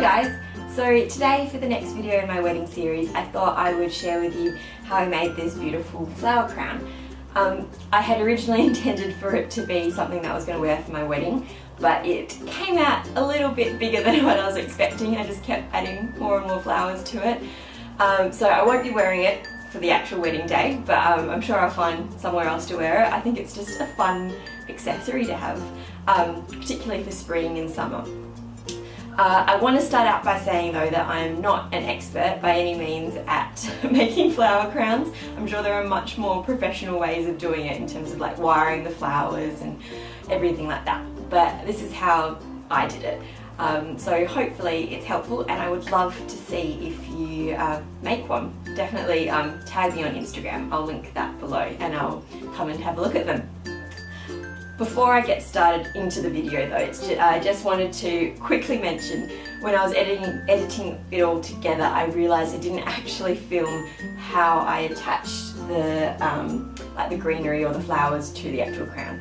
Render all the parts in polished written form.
guys! So today for the next video in my wedding series I thought I would share with you how I made this beautiful flower crown. I had originally intended for it to be something that I was going to wear for my wedding, but it came out a little bit bigger than what I was expecting. I just kept adding more and more flowers to it. So I won't be wearing it for the actual wedding day, but I'm sure I'll find somewhere else to wear it. I think it's just a fun accessory to have, particularly for spring and summer. I want to start out by saying though that I'm not an expert by any means at making flower crowns. I'm sure there are much more professional ways of doing it in terms of like wiring the flowers and everything like that, but this is how I did it. So hopefully it's helpful, and I would love to see if you make one. Definitely tag me on Instagram, I'll link that below and I'll come and have a look at them. Before I get started into the video though, I just wanted to quickly mention when I was editing it all together, I realised I didn't actually film how I attached the like the greenery or the flowers to the actual crown.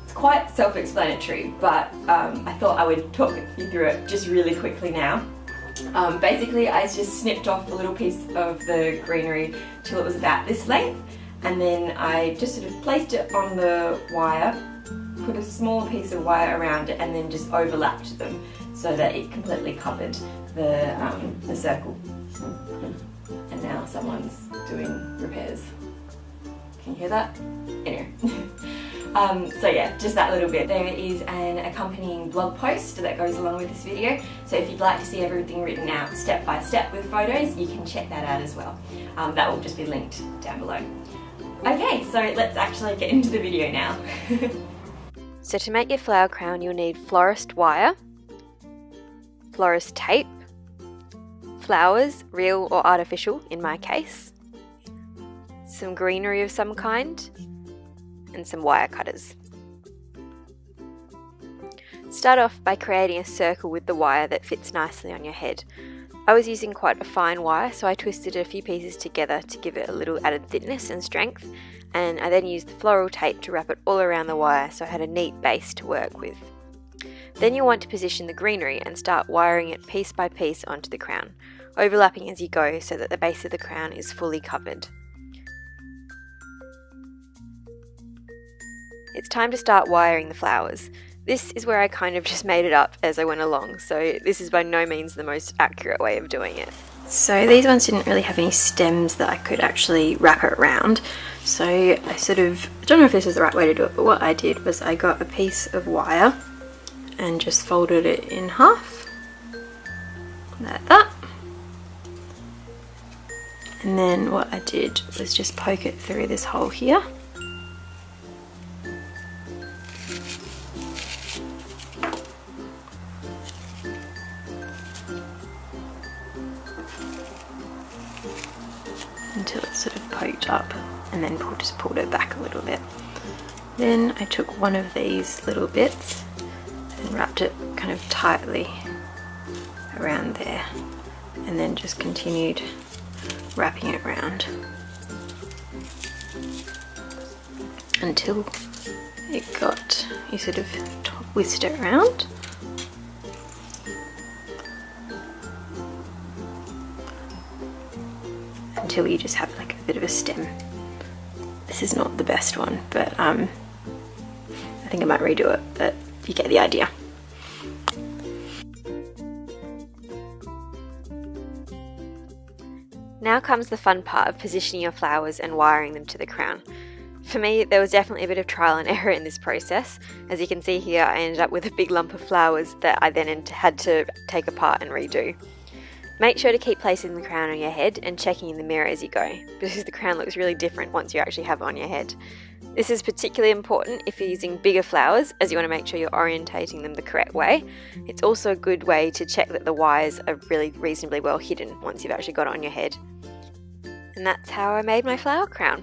It's quite self-explanatory, but I thought I would talk you through it just really quickly now. Basically I just snipped off a little piece of the greenery till it was about this length, and then I just sort of placed it on the wire, put a small piece of wire around it, and then just overlapped them so that it completely covered the circle. And now someone's doing repairs. Can you hear that? Anyway. So yeah, just that little bit. There is an accompanying blog post that goes along with this video, so if you'd like to see everything written out step by step with photos, you can check that out as well. That will just be linked down below. Okay, so let's actually get into the video now. So to make your flower crown you'll need florist wire, florist tape, flowers, real or artificial in my case, some greenery of some kind, and some wire cutters. Start off by creating a circle with the wire that fits nicely on your head. I was using quite a fine wire, so I twisted a few pieces together to give it a little added thickness and strength, and I then used the floral tape to wrap it all around the wire so I had a neat base to work with. Then you'll want to position the greenery and start wiring it piece by piece onto the crown, overlapping as you go so that the base of the crown is fully covered. It's time to start wiring the flowers. This is where I kind of just made it up as I went along, so this is by no means the most accurate way of doing it. So these ones didn't really have any stems that I could actually wrap it around, so I don't know if this is the right way to do it, but what I did was I got a piece of wire and just folded it in half, like that. And then what I did was just poke it through this hole here. Until it's sort of poked up, and then just pulled it back a little bit. Then I took one of these little bits and wrapped it kind of tightly around there, and then just continued wrapping it around until you sort of twist it around. Until you just have like a bit of a stem. This is not the best one, but I think I might redo it, but you get the idea. Now comes the fun part of positioning your flowers and wiring them to the crown. For me, there was definitely a bit of trial and error in this process. As you can see here, I ended up with a big lump of flowers that I then had to take apart and redo. Make sure to keep placing the crown on your head and checking in the mirror as you go, because the crown looks really different once you actually have it on your head. This is particularly important if you're using bigger flowers, as you want to make sure you're orientating them the correct way. It's also a good way to check that the wires are really reasonably well hidden once you've actually got it on your head. And that's how I made my flower crown.